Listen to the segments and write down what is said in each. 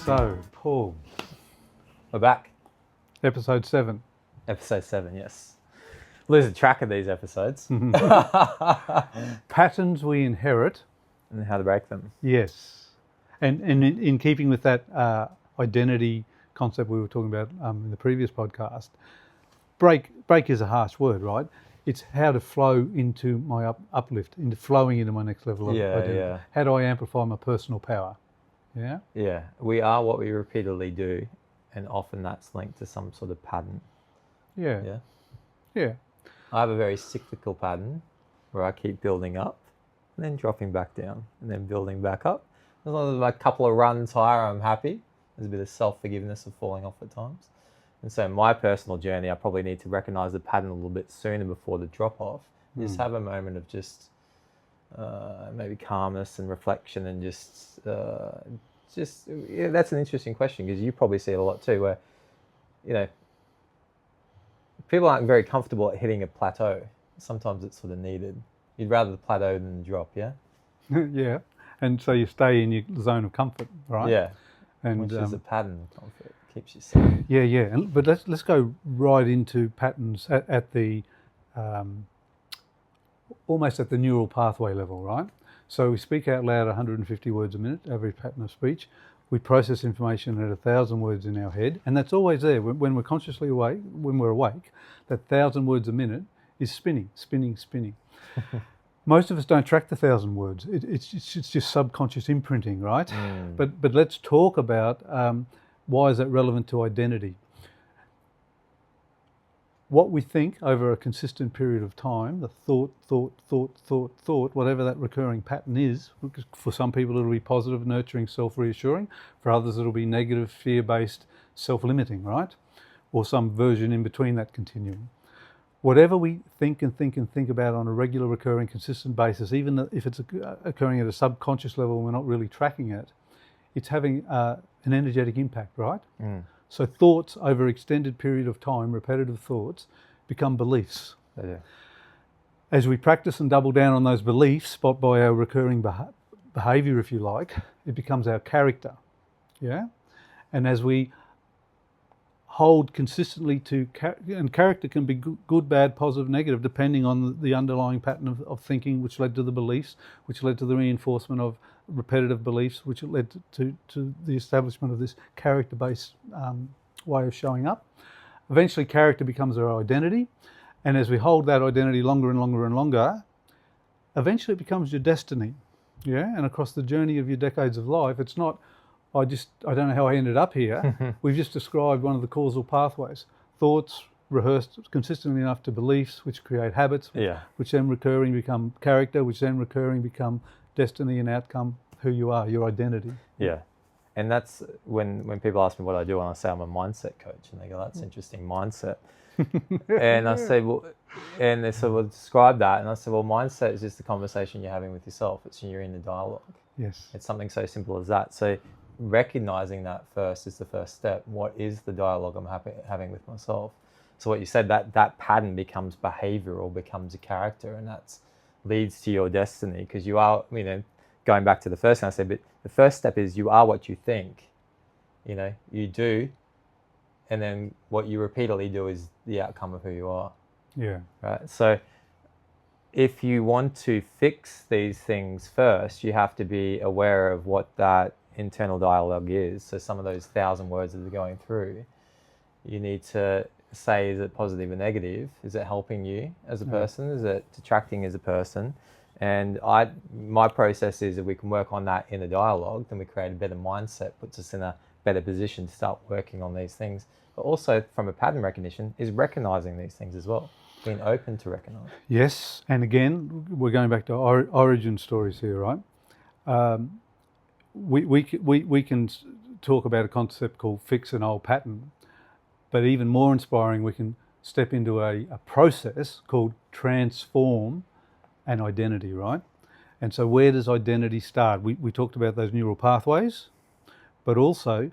So, Paul, We're back. episode 7. Episode 7, yes. Losing track of these episodes. Patterns we inherit. And how to break them. Yes. And in keeping with that identity concept we were talking about in the previous podcast, break is a harsh word, right? It's how to flow into my uplift, into flowing into my next level of identity. Yeah. How do I amplify my personal power? Yeah? Yeah. We are what we repeatedly do, and often that's linked to some sort of pattern. Yeah. Yeah. Yeah. I have a very cyclical pattern where I keep building up and then dropping back down and then building back up. As long as a couple of runs higher, I'm happy. There's a bit of self-forgiveness of falling off at times. And so my personal journey, I probably need to recognize the pattern a little bit sooner before the drop-off. Just have a moment of just maybe calmness and reflection and just that's an interesting question, because you probably see it a lot too, where, people aren't very comfortable at hitting a plateau. Sometimes it's sort of needed. You'd rather the plateau than the drop, yeah? Yeah. And so you stay in your zone of comfort, right? Yeah. And which is a pattern of comfort. It keeps you safe. Yeah. But let's go right into patterns at the almost at the neural pathway level, right? So we speak out loud 150 words a minute, average pattern of speech. We process information at 1,000 words in our head, and that's always there. When we're consciously awake, when we're awake, that 1,000 words a minute is spinning. Most of us don't track the 1,000 words. It's just subconscious imprinting, right? But let's talk about why is that relevant to identity. What we think over a consistent period of time, the thought, whatever that recurring pattern is, for some people it'll be positive, nurturing, self-reassuring. For others it'll be negative, fear-based, self-limiting, right? Or some version in between that continuum. Whatever we think about on a regular, recurring, consistent basis, even if it's occurring at a subconscious level and we're not really tracking it, it's having an energetic impact, right? So thoughts over extended period of time, repetitive thoughts, become beliefs. Yeah. As we practice and double down on those beliefs, by our recurring behavior, if you like, it becomes our character. Yeah? And as we hold consistently to, and character can be good, bad, positive, negative, depending on the underlying pattern of thinking, which led to the beliefs, which led to the reinforcement of repetitive beliefs, which led to the establishment of this character-based way of showing up. Eventually, character becomes our identity, and as we hold that identity longer and longer and longer, eventually it becomes your destiny. Yeah, and across the journey of your decades of life, it's not, I don't know how I ended up here. We've just described one of the causal pathways. Thoughts rehearsed consistently enough to beliefs, which create habits, which then recurring become character, which then recurring become destiny and outcome, who you are, your identity. Yeah. And that's when people ask me what I do, and I say I'm a mindset coach, and they go, that's interesting, mindset. And I say, well, and they said, well, describe that. And I said, well, mindset is just the conversation you're having with yourself. It's when you're in the dialogue. Yes. It's something so simple as that. So recognizing that first is the first step. What is the dialogue I'm having with myself? So what you said, that pattern becomes behavioral, becomes a character, and that's leads to your destiny, because you are, going back to the first thing I said, but the first step is you are what you think. You do, and then what you repeatedly do is the outcome of who you are. Yeah. Right. So if you want to fix these things first, you have to be aware of what that internal dialogue is. So some of those 1,000 words that are going through, you need to say, is it positive or negative? Is it helping you as a person? Is it detracting as a person? And my process is, if we can work on that in a dialogue, then we create a better mindset, puts us in a better position to start working on these things. But also from a pattern recognition is recognizing these things as well, being open to recognize. Yes, and again, we're going back to origin stories here, right? We can talk about a concept called fix an old pattern, but even more inspiring, we can step into a process called transform an identity, right? And so where does identity start? We talked about those neural pathways, but also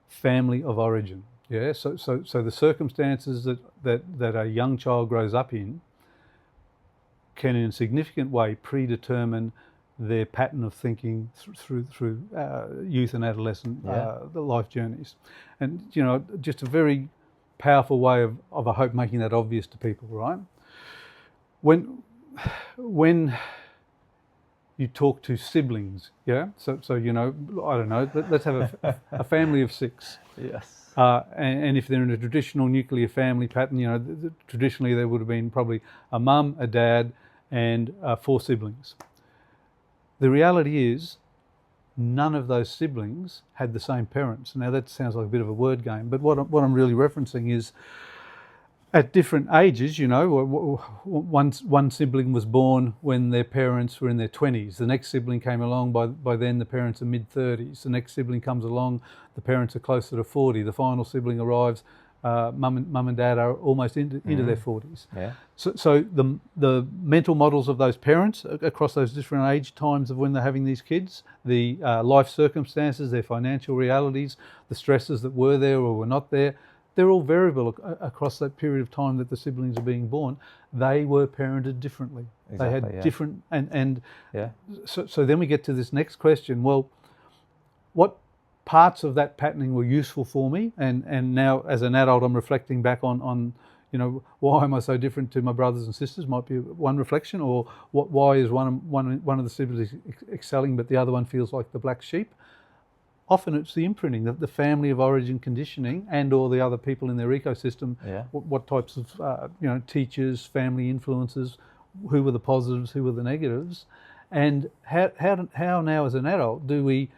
family of origin. Yeah, so the circumstances that a young child grows up in can in a significant way predetermine their pattern of thinking through youth and adolescent the life journeys. And, you know, just a very powerful way of I hope, making that obvious to people, right? When you talk to siblings, so you know, I don't know, let's have a family of 6. Yes. And if they're in a traditional nuclear family pattern, you know, traditionally there would have been probably a mum, a dad, and 4 siblings. The reality is, none of those siblings had the same parents. Now that sounds like a bit of a word game, but what I'm really referencing is, at different ages, you know, one sibling was born when their parents were in their 20s. The next sibling came along, by then the parents are mid-30s. The next sibling comes along, the parents are closer to 40. The final sibling arrives, mum and dad are almost into their 40s. Yeah. So the mental models of those parents across those different age times of when they're having these kids, the life circumstances, their financial realities, the stresses that were there or were not there, they're all variable across that period of time that the siblings are being born. They were parented differently. Exactly, they had different, and yeah. So then we get to this next question. Well, what parts of that patterning were useful for me? And now as an adult, I'm reflecting back on you know, why am I so different to my brothers and sisters? Might be one reflection, or why is one of the siblings excelling but the other one feels like the black sheep? Often it's the imprinting, the family of origin conditioning, and or the other people in their ecosystem. Yeah. What types of you know, teachers, family influences, who were the positives, who were the negatives, and how now as an adult do we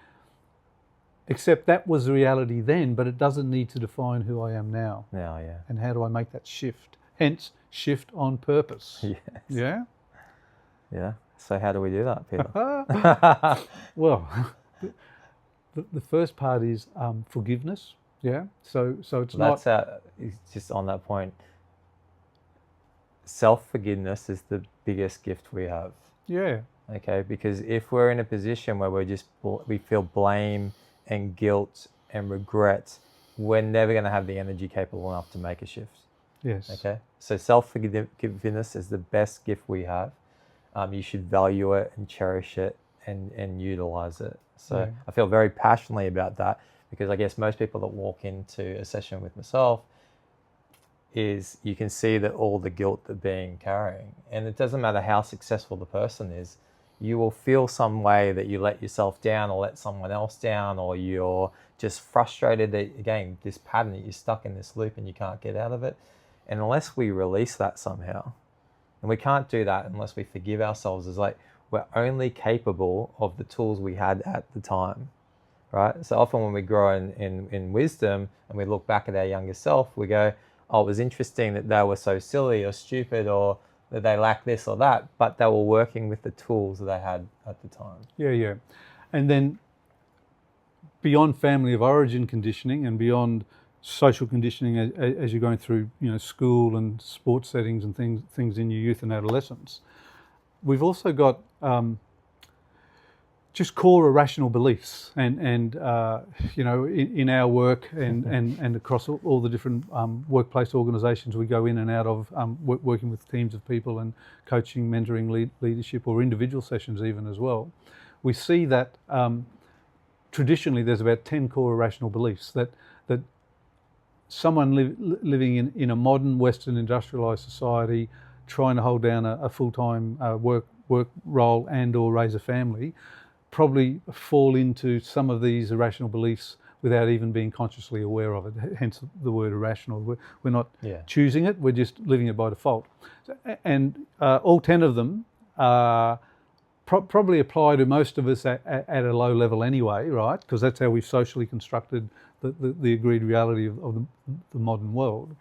accept that was the reality then, but it doesn't need to define who I am now. Now, yeah. And how do I make that shift? Hence, shift on purpose. Yes. Yeah. Yeah. So how do we do that, Peter? Well. The first part is forgiveness. Yeah. So it's not. Just on that point. Self-forgiveness is the biggest gift we have. Yeah. Okay. Because if we're in a position where we feel blame and guilt and regret, we're never going to have the energy capable enough to make a shift. Yes. Okay. So self-forgiveness is the best gift we have. You should value it and cherish it and utilize it. So I feel very passionately about that, because I guess most people that walk into a session with myself, is you can see that all the guilt they're being carrying, and it doesn't matter how successful the person is, you will feel some way that you let yourself down or let someone else down, or you're just frustrated that, again, this pattern that you're stuck in this loop and you can't get out of it. And unless we release that somehow, and we can't do that unless we forgive ourselves, is like, we're only capable of the tools we had at the time, right? So often when we grow in wisdom and we look back at our younger self, we go, oh, it was interesting that they were so silly or stupid, or that they lacked this or that, but they were working with the tools that they had at the time. Yeah. And then beyond family of origin conditioning and beyond social conditioning as you're going through, you know, school and sports settings and things in your youth and adolescence, we've also got just core irrational beliefs, and you know, in our work and across all the different workplace organisations we go in and out of, working with teams of people and coaching, mentoring, leadership, or individual sessions even as well, we see that traditionally there's about 10 core irrational beliefs that someone living in a modern Western industrialised society, trying to hold down a full-time work role and or raise a family, probably fall into some of these irrational beliefs without even being consciously aware of it, hence the word irrational. We're not choosing it, we're just living it by default. And all 10 of them probably apply to most of us at a low level anyway, right? Because that's how we've socially constructed the agreed reality of the modern world.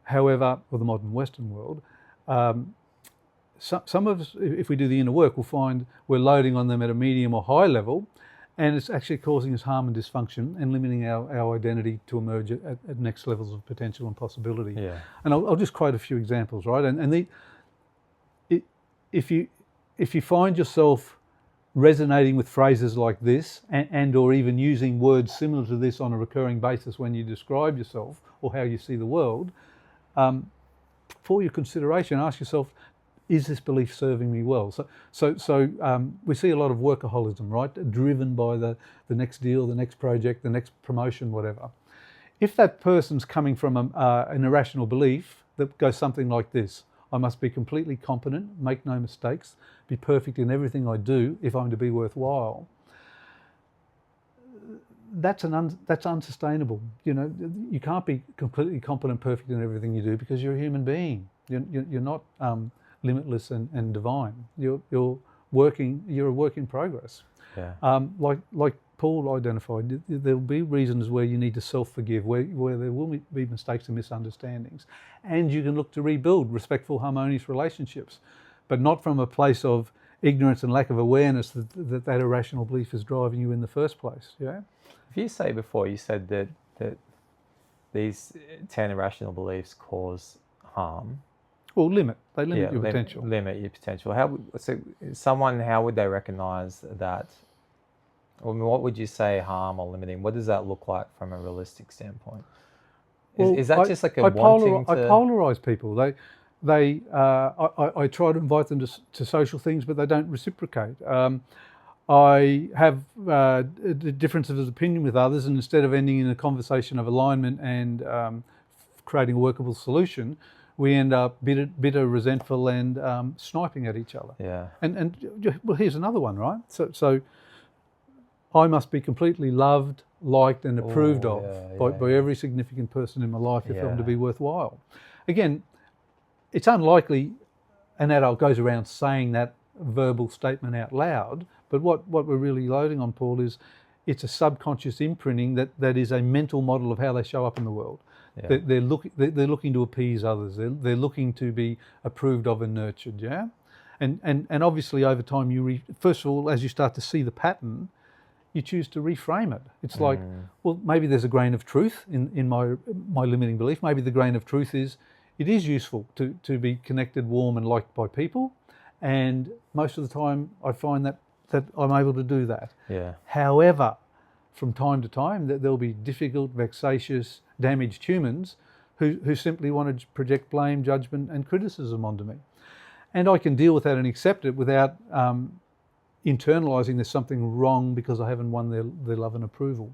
However, or the modern Western world, some of us, if we do the inner work, we'll find we're loading on them at a medium or high level, and it's actually causing us harm and dysfunction and limiting our identity to emerge at next levels of potential and possibility. Yeah. And I'll just quote a few examples, right? If you find yourself resonating with phrases like this and or even using words similar to this on a recurring basis when you describe yourself or how you see the world, for your consideration, ask yourself, is this belief serving me well? So we see a lot of workaholism, right? Driven by the next deal, the next project, the next promotion, whatever. If that person's coming from an irrational belief that goes something like this: I must be completely competent, make no mistakes, be perfect in everything I do if I'm to be worthwhile. That's unsustainable. You know, you can't be completely competent, perfect in everything you do, because you're a human being. You're not limitless and divine. You're a work in progress. Yeah. Like Paul identified, there'll be reasons where you need to self-forgive, where there will be mistakes and misunderstandings, and you can look to rebuild respectful, harmonious relationships, but not from a place of ignorance and lack of awareness that irrational belief is driving you in the first place. Yeah. If you say before, you said that these 10 irrational beliefs cause harm. Well, they limit your potential. Limit your potential. How would they recognize that? I mean, what would you say harm or limiting? What does that look like from a realistic standpoint? Is that just like wanting to... I polarize people. I try to invite them to social things, but they don't reciprocate. I have differences of opinion with others, and instead of ending in a conversation of alignment and creating a workable solution, we end up bitter, resentful, and sniping at each other. Yeah. And well, here's another one, right? So I must be completely loved, liked, and approved by every significant person in my life if I'm to be worthwhile. Again, it's unlikely an adult goes around saying that verbal statement out loud, but what we're really loading on, Paul, is it's a subconscious imprinting that is a mental model of how they show up in the world. Yeah. They're looking to appease others. They're looking to be approved of and nurtured. Yeah, and obviously over time first of all, as you start to see the pattern, you choose to reframe it. It's like, well, maybe there's a grain of truth in my limiting belief. Maybe the grain of truth is it is useful to be connected, warm, and liked by people, and most of the time I find that I'm able to do that. Yeah. However, from time to time, there'll be difficult, vexatious, damaged humans who simply want to project blame, judgment, and criticism onto me, and I can deal with that and accept it without internalizing there's something wrong because I haven't won their love and approval.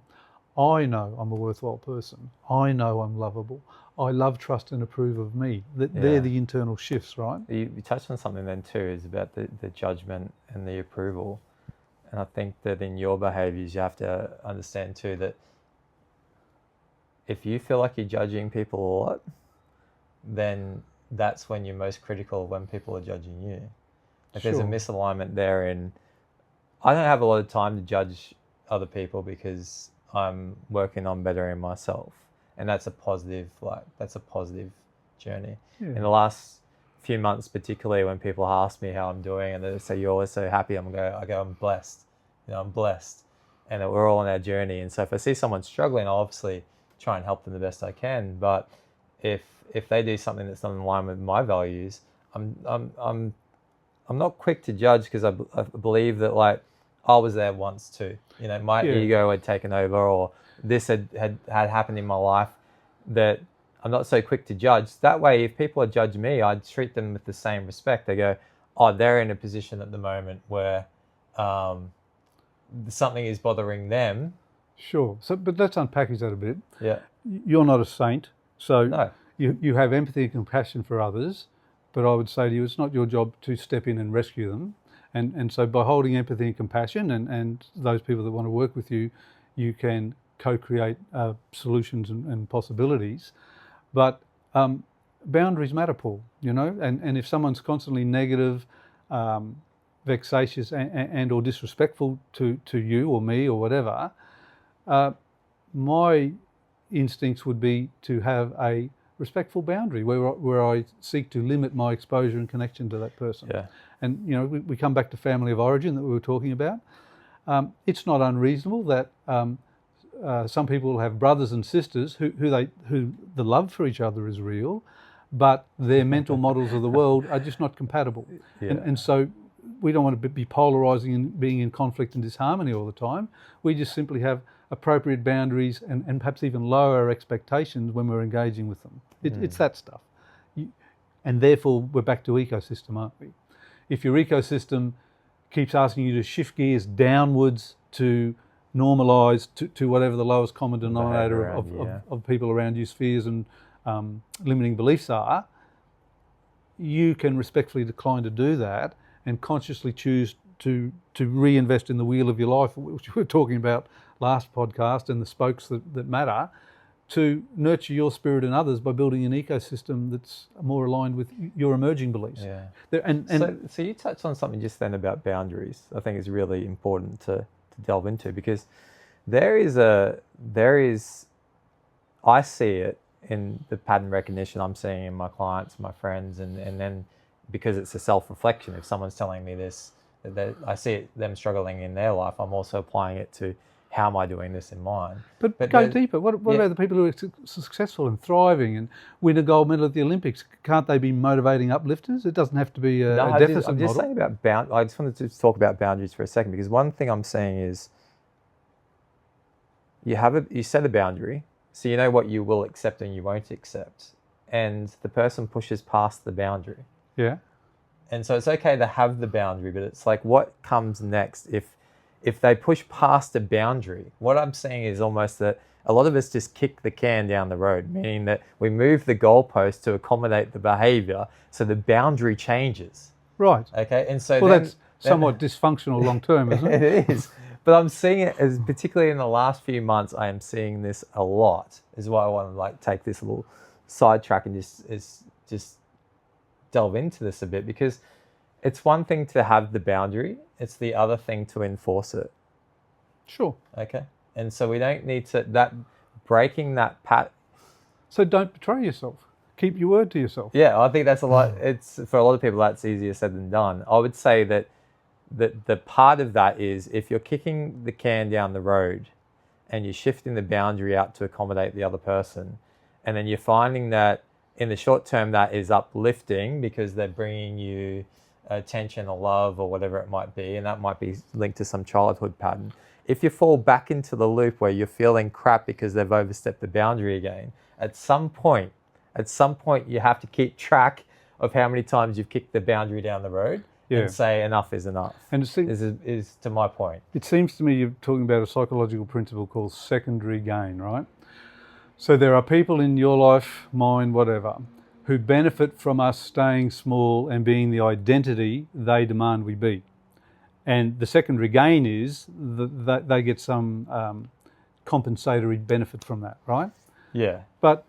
I know I'm a worthwhile person. I know I'm lovable. I love, trust, and approve of me. They're the internal shifts, right? You touched on something then too, is about the judgment and the approval. And I think that in your behaviors, you have to understand too that if you feel like you're judging people a lot, then that's when you're most critical, when people are judging you. If there's a misalignment there, and I don't have a lot of time to judge other people because I'm working on bettering myself, and that's a positive journey. Yeah. In the last few months, particularly when people ask me how I'm doing and they say you're always so happy, I go I'm blessed. I'm blessed, and that we're all on our journey. And so if I see someone struggling, I'll obviously try and help them the best I can. But if they do something that's not in line with my values, I'm not quick to judge, because I believe that, like, I was there once too. My ego had taken over, or this had happened in my life, that I'm not so quick to judge. That way, if people are judging me, I treat them with the same respect. They go, oh, they're in a position at the moment where something is bothering them. Sure. But let's unpackage that a bit. Yeah. You're not a saint, so no. You have empathy and compassion for others, but I would say to you, it's not your job to step in and rescue them. And so by holding empathy and compassion and those people that want to work with you, you can co-create solutions and possibilities. But boundaries matter, Paul, and if someone's constantly negative, vexatious and or disrespectful to you or me or whatever, my instincts would be to have a respectful boundary where I seek to limit my exposure and connection to that person. Yeah. And we come back to family of origin that we were talking about. It's not unreasonable that some people will have brothers and sisters who the love for each other is real, but their mental models of the world are just not compatible. Yeah. And so we don't want to be polarizing and being in conflict and disharmony all the time. We just simply have appropriate boundaries and perhaps even lower expectations when we're engaging with them. It's that stuff. And therefore, we're back to ecosystem, aren't we? If your ecosystem keeps asking you to shift gears downwards to normalise to whatever the lowest common denominator of people around you, fears and limiting beliefs are, you can respectfully decline to do that and consciously choose to reinvest in the wheel of your life, which we were talking about last podcast, and the spokes that matter, to nurture your spirit and others by building an ecosystem that's more aligned with your emerging beliefs. Yeah. So you touched on something just then about boundaries. I think is really important to delve into, because I see it in the pattern recognition I'm seeing in my clients, my friends, and then because it's a self-reflection, if someone's telling me this, that I see them struggling in their life, I'm also applying it to how am I doing this in mine. But go deeper. What about the people who are successful and thriving and win a gold medal at the Olympics? Can't they be motivating uplifters? It doesn't have to be a deficit model. I'm just saying about I just wanted to talk about boundaries for a second, because one thing I'm saying is you set a boundary, so you know what you will accept and you won't accept, and the person pushes past the boundary. Yeah. And so it's okay to have the boundary, but it's like, what comes next if they push past a boundary? What I'm saying is almost that a lot of us just kick the can down the road, meaning that we move the goalpost to accommodate the behavior, so the boundary changes. Right. Okay. And so that's somewhat dysfunctional long term, isn't it? It is. But I'm seeing it as, particularly in the last few months, I am seeing this a lot. Is why I want to take this little sidetrack and just delve into this a bit, because it's one thing to have the boundary, it's the other thing to enforce it. Sure. Okay. And so we don't need to breaking that pattern. So don't betray yourself. Keep your word to yourself. Yeah, I think that's a lot. It's for a lot of people that's easier said than done. I would say that the part of that is, if you're kicking the can down the road and you're shifting the boundary out to accommodate the other person, and then you're finding that in the short term that is uplifting because they're bringing you attention or love or whatever it might be, and that might be linked to some childhood pattern. If you fall back into the loop where you're feeling crap because they've overstepped the boundary again, at some point you have to keep track of how many times you've kicked the boundary down the road and say enough is enough. And is to my point. It seems to me you're talking about a psychological principle called secondary gain, right? So there are people in your life, mine, whatever, who benefit from us staying small and being the identity they demand we be. And the secondary gain is that they get some compensatory benefit from that, right? Yeah. But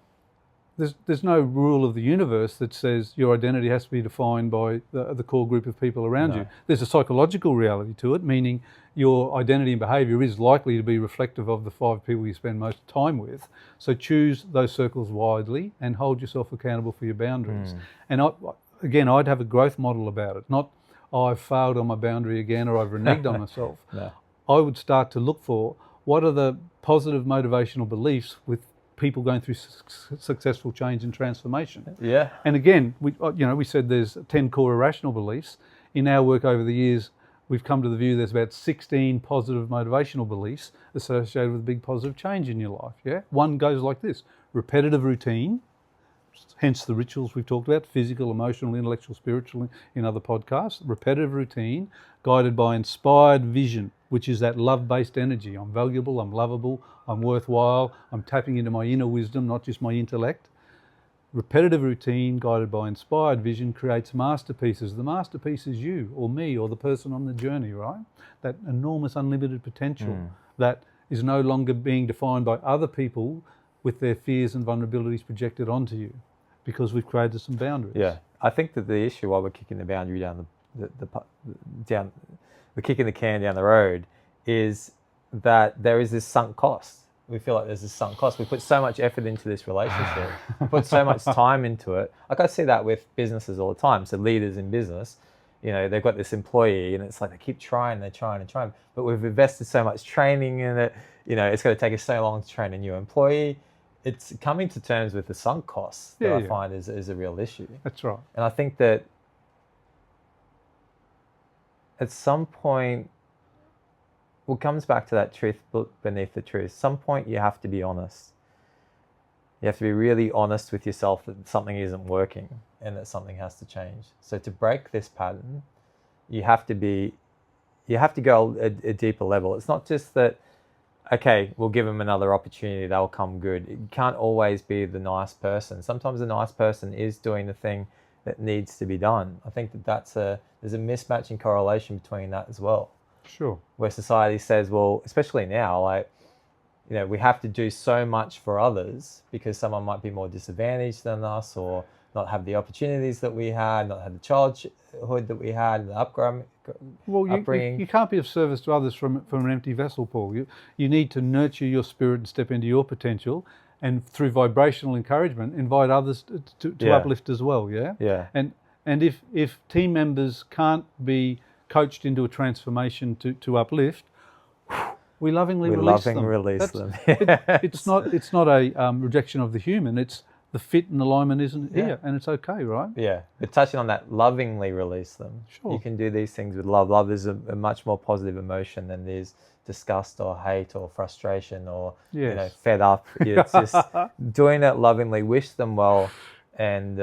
there's no rule of the universe that says your identity has to be defined by the core group of people around you. There's a psychological reality to it, meaning your identity and behaviour is likely to be reflective of the 5 people you spend most time with. So choose those circles widely and hold yourself accountable for your boundaries. And I'd have a growth model about it, not I've failed on my boundary again or I've reneged on myself. No. I would start to look for what are the positive motivational beliefs with people going through successful change and transformation. Yeah. And again, we said there's 10 core irrational beliefs. In our work over the years, we've come to the view there's about 16 positive motivational beliefs associated with big positive change in your life. Yeah. One goes like this: repetitive routine, hence the rituals we've talked about, physical, emotional, intellectual, spiritual, in other podcasts. Repetitive routine guided by inspired vision, which is that love-based energy. I'm valuable, I'm lovable, I'm worthwhile, I'm tapping into my inner wisdom, not just my intellect. Repetitive routine guided by inspired vision creates masterpieces. The masterpiece is you or me or the person on the journey, right? That enormous unlimited potential that is no longer being defined by other people with their fears and vulnerabilities projected onto you, because we've created some boundaries. Yeah, I think that the issue while we're kicking the boundary down we're kicking the can down the road, is that there is this sunk cost. We feel like there's this sunk cost. We put so much effort into this relationship, we put so much time into it. Like I see that with businesses all the time. So leaders in business, they've got this employee and it's like they keep trying, they're trying and trying, but we've invested so much training in it. It's going to take us so long to train a new employee. It's coming to terms with the sunk costs that I find is a real issue. That's right. And I think that at some point, what comes back to that truth beneath the truth, some point you have to be honest. You have to be really honest with yourself that something isn't working. and that something has to change. So to break this pattern, you have to go a deeper level. It's not just that, okay, we'll give them another opportunity, they'll come good. You can't always be the nice person. Sometimes the nice person is doing the thing that needs to be done. I think there's a mismatch in correlation between that as well. Sure. Where society says, well, especially now, like, we have to do so much for others because someone might be more disadvantaged than us, or not have the opportunities that we had, not have the childhood that we had, the upbringing. You can't be of service to others from an empty vessel, Paul. You need to nurture your spirit and step into your potential, and through vibrational encouragement, invite others to uplift as well. Yeah. Yeah. And if team members can't be coached into a transformation to uplift, we lovingly release them. It's not a rejection of the human. It's the fit and alignment isn't here, and it's okay, right? Yeah, but touching on that, lovingly release them. Sure. You can do these things with love. Love is a much more positive emotion than there's disgust or hate or frustration or fed up. It's just doing it lovingly. Wish them well, and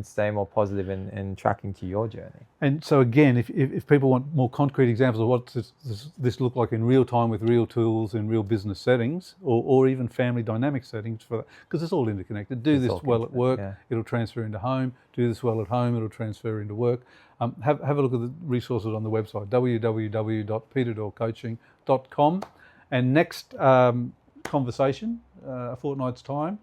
stay more positive and tracking to your journey. And so again, if people want more concrete examples of what this look like in real time with real tools in real business settings, or even family dynamic settings, for that, because it's all interconnected. Do this well at work, it'll transfer into home. Do this well at home, it'll transfer into work. Have a look at the resources on the website, www.peterdoorcoaching.com. And next conversation, a fortnight's time,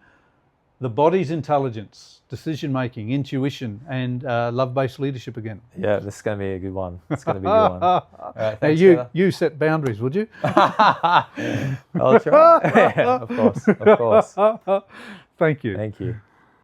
the body's intelligence, decision-making, intuition, and love-based leadership again. Yeah, this is going to be a good one. It's going to be a good one. Now, you set boundaries, would you? I'll try. Of course. Thank you. Thank you.